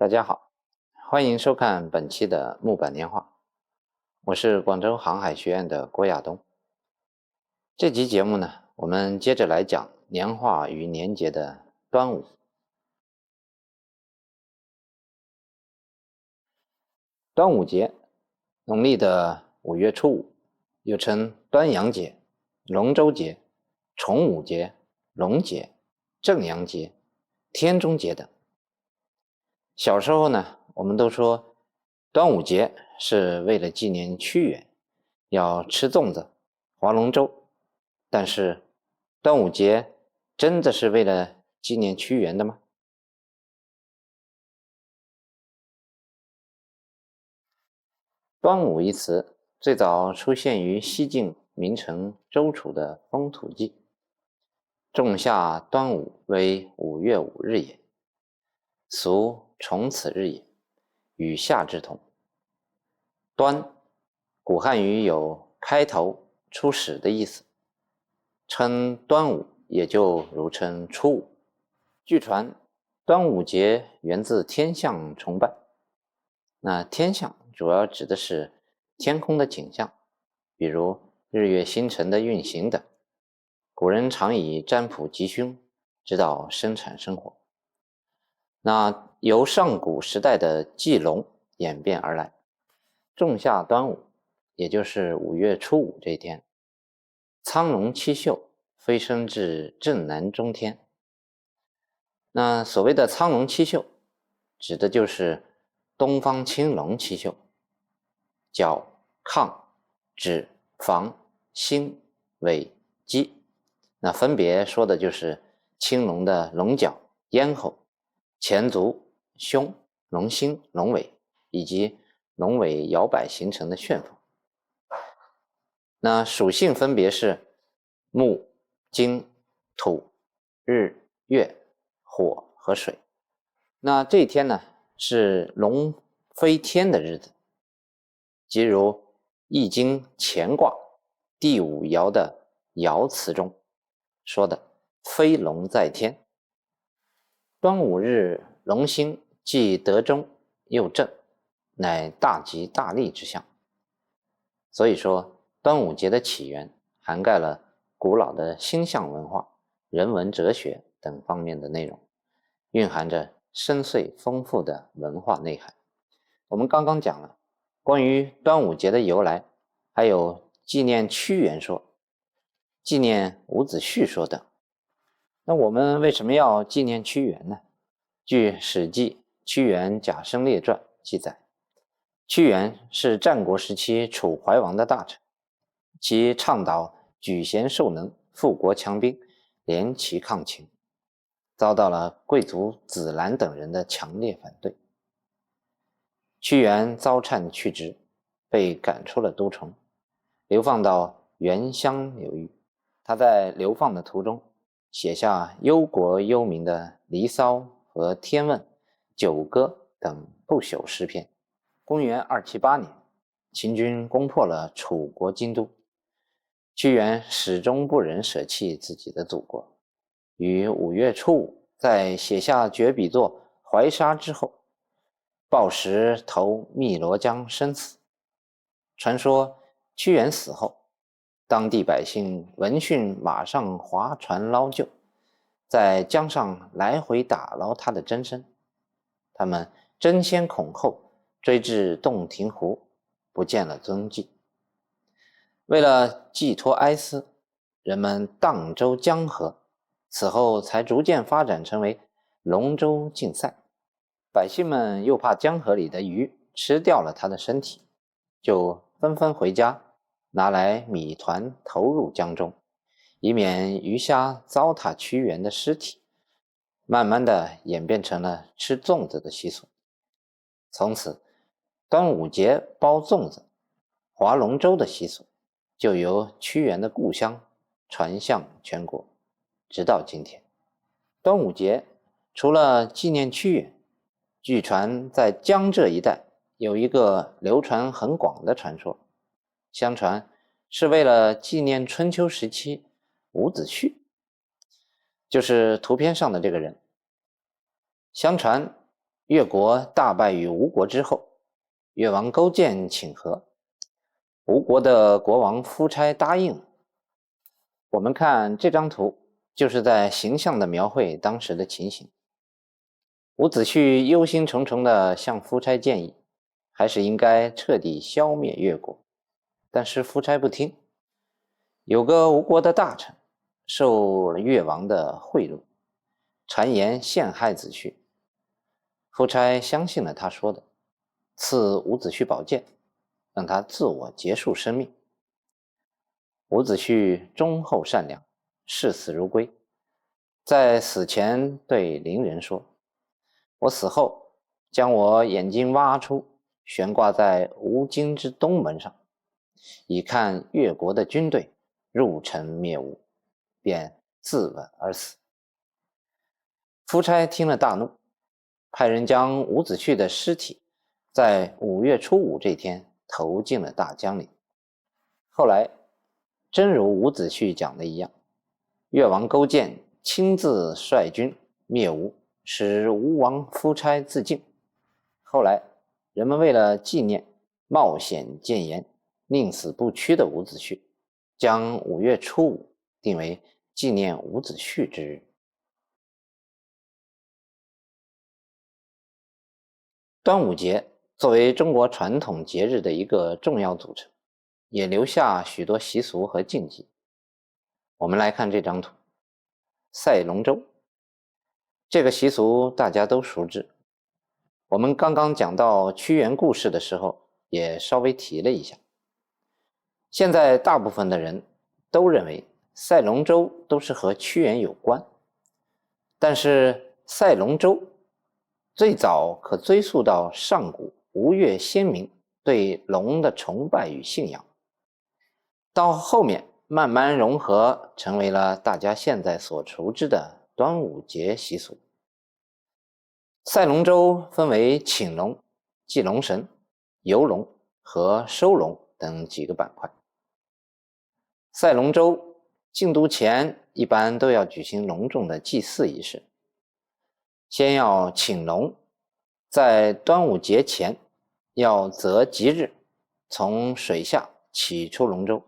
大家好，欢迎收看本期的木板年画，我是广州航海学院的郭亚东。这期节目呢，我们接着来讲年画与年节的端午。端午节，农历的5月初5，又称端阳节、龙舟节、重午节、龙节、正阳节、天中节等。小时候呢，我们都说端午节是为了纪念屈原，要吃粽子、划龙舟。但是端午节真的是为了纪念屈原的吗？端午一词最早出现于西晋名臣周楚的《风土记》，仲夏端午为5月5日也，俗从此日也，与夏之同。端，古汉语有开头、初始的意思，称端午也就如称初五。据传，端午节源自天象崇拜。那天象主要指的是天空的景象，比如日月星辰的运行等。古人常以占卜吉凶，指导生产生活。那由上古时代的祭龙演变而来。仲夏端午，也就是5月初5这一天，苍龙七宿飞升至正南中天。那所谓的苍龙七宿，指的就是东方青龙七宿，角、亢、指、房、心、尾、鸡，那分别说的就是青龙的龙角、咽喉、前足、胸、龙心、龙尾，以及龙尾摇摆形成的旋风。那属性分别是木、金、土、日、月、火和水。那这一天呢，是龙飞天的日子，即如《易经》乾卦第5爻的爻辞中说的飞龙在天。端午日龙星既得中又正，乃大吉大利之象。所以说端午节的起源涵盖了古老的星象文化、人文哲学等方面的内容，蕴含着深邃丰富的文化内涵。我们刚刚讲了关于端午节的由来，还有纪念屈原说、纪念伍子胥说等。那我们为什么要纪念屈原呢？据《史记·屈原贾生列传》记载，屈原是战国时期楚怀王的大臣，其倡导举贤授能、富国强兵、联齐抗秦，遭到了贵族子兰等人的强烈反对。屈原遭谗去职，被赶出了都城，流放到原乡流寓。他在流放的途中，写下忧国忧民的《离骚》和《天问》《九歌》等不朽诗篇。公元278年，秦军攻破了楚国京都，屈原始终不忍舍弃自己的祖国，于5月初5在写下绝笔作《怀沙》之后，抱石投汨罗江身死。传说屈原死后，当地百姓闻讯马上划船捞救，在江上来回打捞他的真身。他们争先恐后追至洞庭湖，不见了踪迹。为了寄托哀思，人们荡舟江河，此后才逐渐发展成为龙舟竞赛。百姓们又怕江河里的鱼吃掉了他的身体，就纷纷回家拿来米团投入江中，以免鱼虾糟蹋屈原的尸体。慢慢的演变成了吃粽子的习俗。从此，端午节包粽子、划龙舟的习俗就由屈原的故乡传向全国，直到今天。端午节除了纪念屈原，据传在江浙一带有一个流传很广的传说，相传是为了纪念春秋时期伍子胥，就是图片上的这个人。相传越国大败于吴国之后，越王勾践请和，吴国的国王夫差答应了。我们看这张图，就是在形象地描绘当时的情形。伍子胥忧心忡忡地向夫差建议，还是应该彻底消灭越国，但是夫差不听。有个吴国的大臣受了越王的贿赂，谗言陷害子胥。夫差相信了他说的，赐伍子胥宝剑，让他自我结束生命。伍子胥忠厚善良，视死如归，在死前对邻人说：我死后将我眼睛挖出，悬挂在吴京之东门上，以看越国的军队入城灭吴，便自刎而死。夫差听了大怒，派人将伍子胥的尸体在5月初5这天投进了大江里。后来真如伍子胥讲的一样，越王勾践亲自率军灭吴，使吴王夫差自尽。后来人们为了纪念冒险谏言、宁死不屈的伍子胥，将5月初5定为纪念伍子胥之日。端午节作为中国传统节日的一个重要组成，也留下许多习俗和禁忌。我们来看这张图，赛龙舟。这个习俗大家都熟知，我们刚刚讲到屈原故事的时候也稍微提了一下。现在大部分的人都认为赛龙舟都是和屈原有关，但是赛龙舟最早可追溯到上古吴越先民对龙的崇拜与信仰，到后面慢慢融合成为了大家现在所熟知的端午节习俗。赛龙舟分为请龙、祭龙神、游龙和收龙等几个板块。赛龙舟进都前一般都要举行隆重的祭祀仪式，先要请龙，在端午节前要择吉日从水下起出龙舟，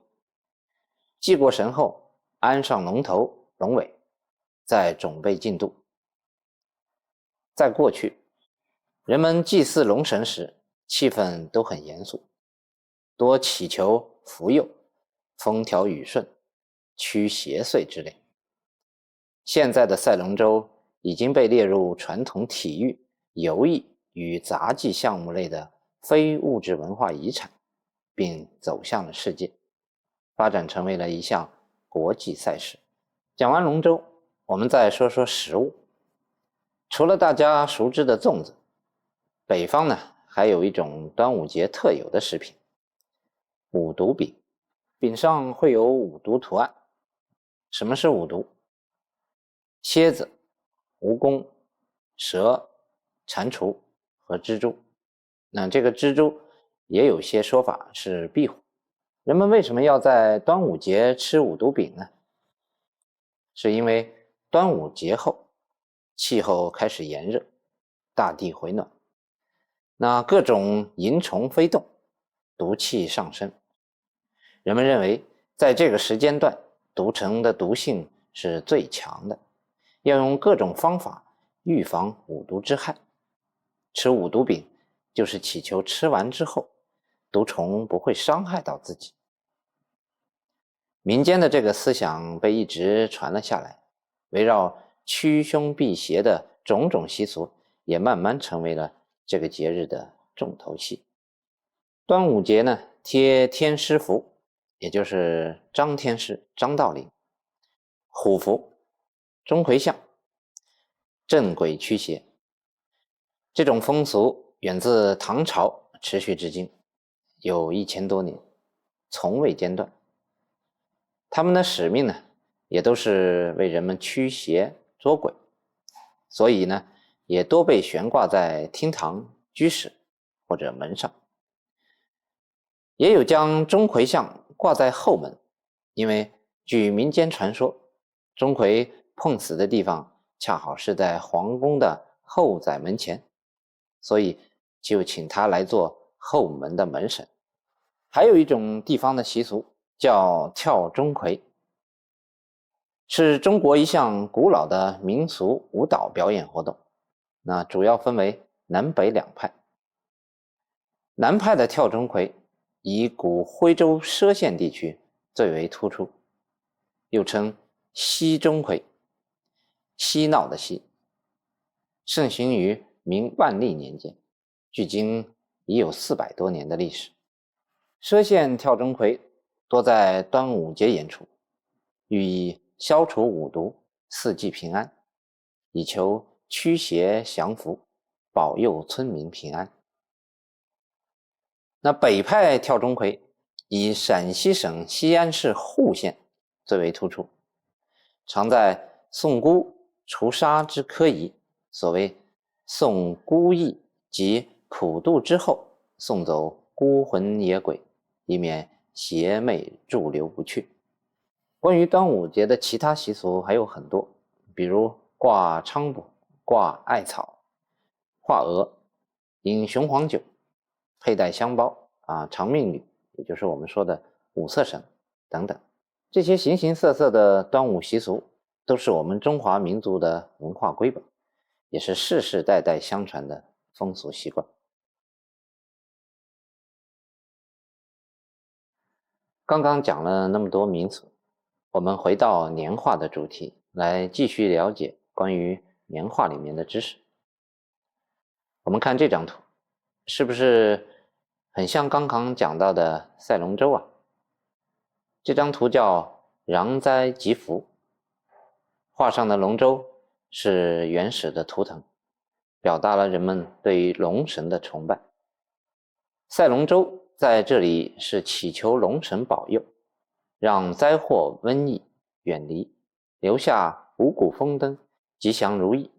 祭过神后安上龙头龙尾，再准备进渡。在过去，人们祭祀龙神时气氛都很严肃，多祈求福佑、风调雨顺、驱邪祟之类。现在的赛龙舟已经被列入传统体育、游艺与杂技项目类的非物质文化遗产，并走向了世界，发展成为了一项国际赛事。讲完龙舟，我们再说说食物。除了大家熟知的粽子，北方呢还有一种端午节特有的食品——五毒饼。饼上会有五毒图案。什么是五毒？蝎子、蜈蚣、蛇、蟾蜍和蜘蛛。那这个蜘蛛也有些说法是壁虎。人们为什么要在端午节吃五毒饼呢？是因为端午节后气候开始炎热，大地回暖，那各种蝇虫飞动，毒气上升。人们认为在这个时间段毒虫的毒性是最强的，要用各种方法预防五毒之害。吃五毒饼就是祈求吃完之后毒虫不会伤害到自己。民间的这个思想被一直传了下来，围绕驱凶避邪的种种习俗也慢慢成为了这个节日的重头戏。端午节呢，贴天师符，也就是张天师、张道陵，虎符、钟馗像，镇鬼驱邪。这种风俗远自唐朝，持续至今，有1000多年，从未间断。他们的使命呢，也都是为人们驱邪捉鬼，所以呢，也多被悬挂在厅堂、居室或者门上。也有将钟馗像挂在后门，因为据民间传说，钟馗碰死的地方恰好是在皇宫的后宰门前，所以就请他来做后门的门神。还有一种地方的习俗叫跳钟馗，是中国一项古老的民俗舞蹈表演活动。那主要分为南北两派。南派的跳钟馗以古徽州歙县地区最为突出，又称嬉钟馗，嬉闹的嬉，盛行于明万历年间，距今已有400多年的历史。歙县跳钟馗多在端午节演出，寓意消除五毒，四季平安，以求驱邪降伏，保佑村民平安。那北派跳钟馗以陕西省西安市户县最为突出，常在送孤除杀之科仪，所谓送孤役及普渡之后送走孤魂野鬼，以免邪魅驻留不去。关于端午节的其他习俗还有很多，比如挂菖蒲、挂艾草、画鹅、饮雄黄酒、佩戴香包长命女，也就是我们说的五色绳等等。这些形形色色的端午习俗都是我们中华民族的文化瑰宝，也是世世代代相传的风俗习惯。刚刚讲了那么多民俗，我们回到年画的主题，来继续了解关于年画里面的知识。我们看这张图，是不是很像刚刚讲到的赛龙舟啊？这张图叫攘灾吉福，画上的龙舟是原始的图腾，表达了人们对于龙神的崇拜。赛龙舟在这里是祈求龙神保佑，让灾祸瘟疫远离，留下五谷丰登，吉祥如意，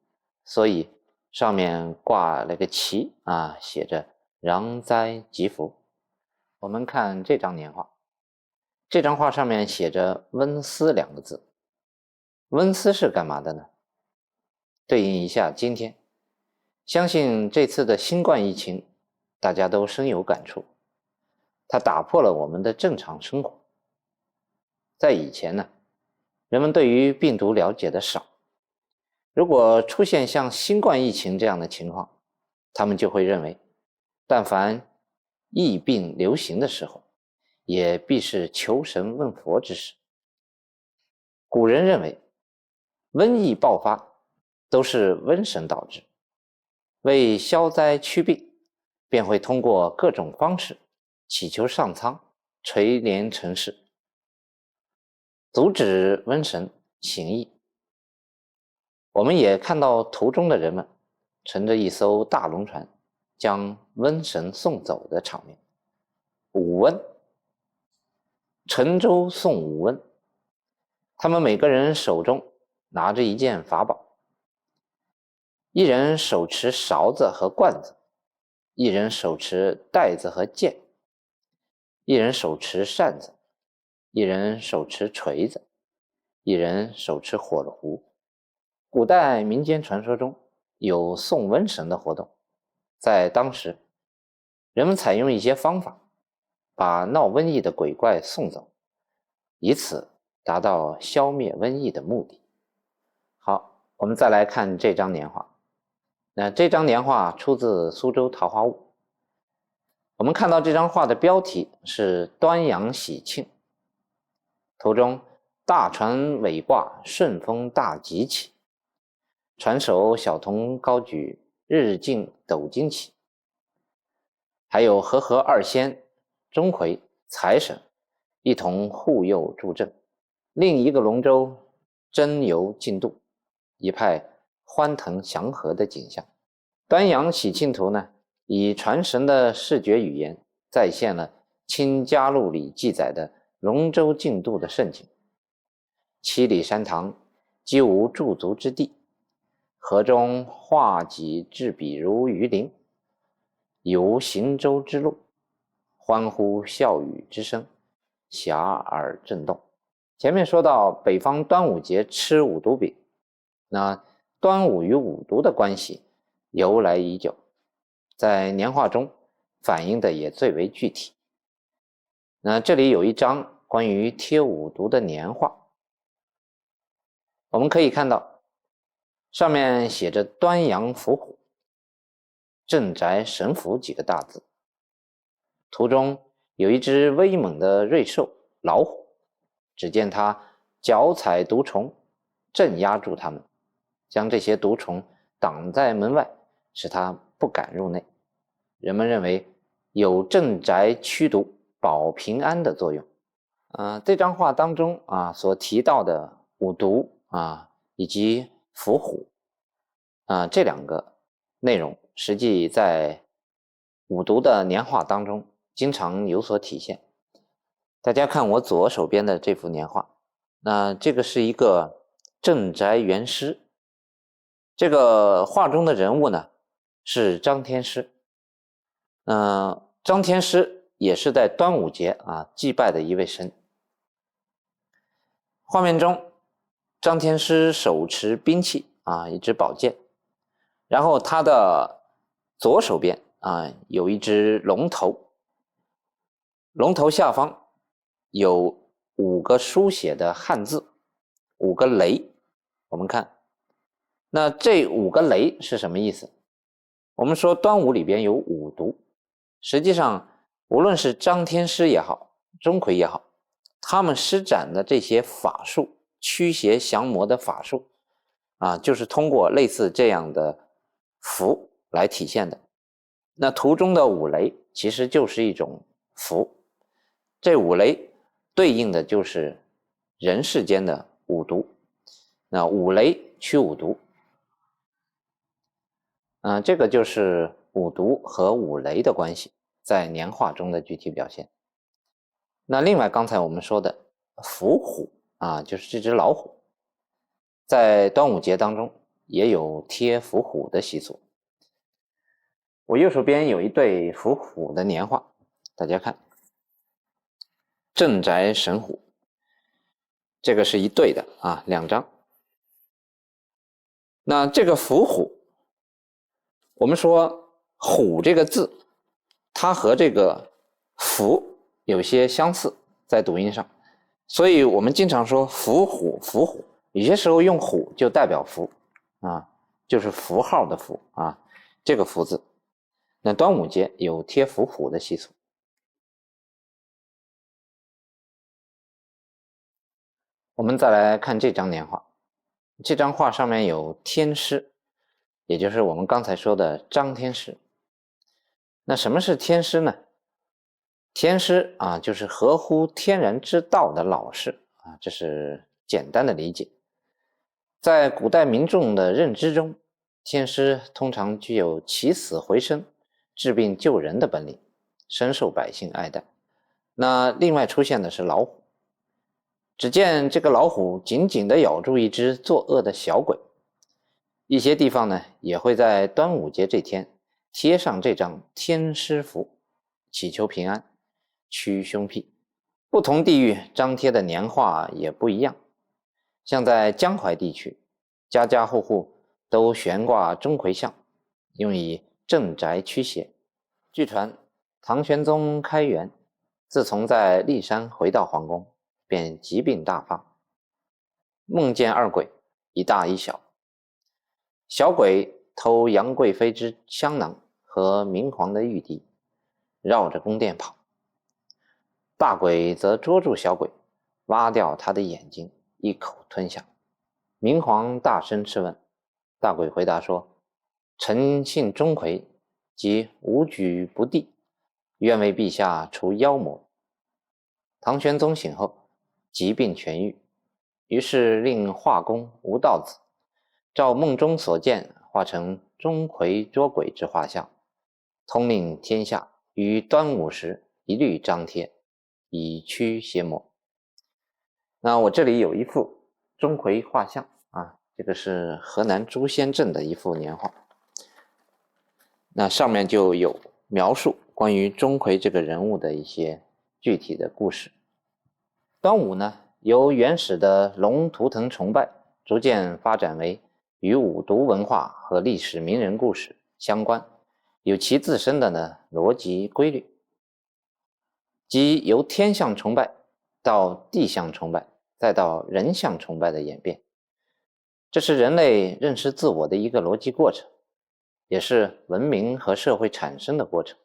所以上面挂了个旗写着攘灾吉福。我们看这张年画，这张画上面写着温思2个字。温思是干嘛的呢？对应一下今天，相信这次的新冠疫情大家都深有感触，它打破了我们的正常生活。在以前呢，人们对于病毒了解的少，如果出现像新冠疫情这样的情况，他们就会认为，但凡疫病流行的时候，也必是求神问佛之时。古人认为，瘟疫爆发都是瘟神导致，为消灾驱病，便会通过各种方式祈求上苍垂怜尘世，阻止瘟神行疫。我们也看到图中的人们乘着一艘大龙船将瘟神送走的场面。五瘟，沉舟送五瘟，他们每个人手中拿着一件法宝，一人手持勺子和罐子，一人手持袋子和剑，一人手持扇子，一人手持锤子，一人手持火炉。古代民间传说中有送瘟神的活动，在当时，人们采用一些方法，把闹瘟疫的鬼怪送走，以此达到消灭瘟疫的目的。好，我们再来看这张年画。那这张年画出自苏州桃花坞。我们看到这张画的标题是端阳喜庆，图中大船尾挂，顺风大吉起，船首小童高举日进斗金旗，还有和合二仙、钟馗、财神一同护佑助阵，另一个龙舟征游竞渡，一派欢腾祥和的景象。端阳喜庆图呢，以传神的视觉语言再现了《清嘉录》里记载的龙舟竞渡的盛景。七里山塘几无驻足之地，河中画戟至笔如鱼鳞，游行舟之路，欢呼笑语之声，遐迩震动。前面说到北方端午节吃五毒饼，那端午与五毒的关系由来已久。在年画中反映的也最为具体。那这里有一张关于贴五毒的年画，我们可以看到上面写着端阳伏虎、镇宅神虎几个大字，图中有一只威猛的瑞兽老虎，只见它脚踩毒虫，镇压住它们，将这些毒虫挡在门外，使它不敢入内。人们认为有镇宅驱毒、保平安的作用。这张画当中所提到的五毒以及伏虎这两个内容，实际在五毒的年画当中经常有所体现。大家看我左手边的这幅年画，那这个是一个镇宅元师，这个画中的人物呢是张天师。张天师也是在端午节祭拜的一位神。画面中，张天师手持兵器一支宝剑，然后他的左手边有一只龙头，龙头下方有5个书写的汉字，5个雷。我们看，那这5个雷是什么意思？我们说端午里边有5毒，实际上无论是张天师也好，钟馗也好，他们施展的这些法术，驱邪降魔的法术就是通过类似这样的符来体现的。那图中的5雷其实就是一种符，这5雷对应的就是人世间的5毒。那5雷驱5毒，这个就是5毒和5雷的关系，在年画中的具体表现。那另外刚才我们说的伏虎就是这只老虎，在端午节当中也有贴伏虎的习俗。我右手边有一对伏虎的年画，大家看，镇宅神虎，这个是一对的2张。那这个伏虎，我们说虎这个字，它和这个伏有些相似，在读音上，所以我们经常说伏虎伏虎，有些时候用虎就代表符就是符号的符这个符字。那端午节有贴伏虎的习俗。我们再来看这张年画，这张画上面有天师，也就是我们刚才说的张天师。那什么是天师呢？天师就是合乎天然之道的老师这是简单的理解。在古代民众的认知中，天师通常具有起死回生、治病救人的本领，深受百姓爱戴。那另外出现的是老虎，只见这个老虎紧紧地咬住一只作恶的小鬼。一些地方呢也会在端午节这天贴上这张天师符，祈求平安，驱凶僻。不同地域张贴的年画也不一样，像在江淮地区，家家户户都悬挂钟馗像，用以镇宅驱邪。据传唐玄宗开元，自从在骊山回到皇宫，便疾病大发，梦见2鬼，一大一小。小鬼偷杨贵妃之香囊和明皇的玉笛，绕着宫殿跑。大鬼则捉住小鬼，挖掉他的眼睛，一口吞下。明皇大声质问，大鬼回答说：臣姓钟馗，即无举不第，愿为陛下除妖魔。唐玄宗醒后，疾病痊愈，于是令画工吴道子照梦中所见画成钟馗捉鬼之画像，通令天下于端午时一律张贴，以驱邪魔。那我这里有一幅钟馗画像这个是河南朱仙镇的一幅年画，那上面就有描述关于钟馗这个人物的一些具体的故事。端午呢，由原始的龙图腾崇拜逐渐发展为与五毒文化和历史名人故事相关，有其自身的逻辑规律，即由天象崇拜到地象崇拜，再到人象崇拜的演变。这是人类认识自我的一个逻辑过程，也是文明和社会产生的过程。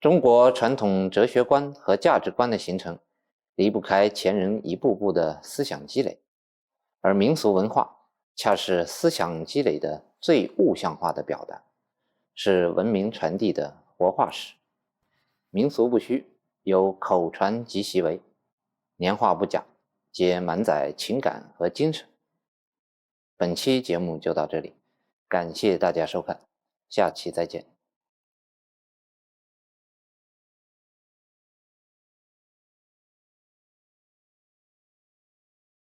中国传统哲学观和价值观的形成，离不开前人一步步的思想积累，而民俗文化恰是思想积累的最物象化的表达，是文明传递的活化石。民俗不虚，有口传即习为，年话不假，皆满载情感和精神。本期节目就到这里，感谢大家收看，下期再见。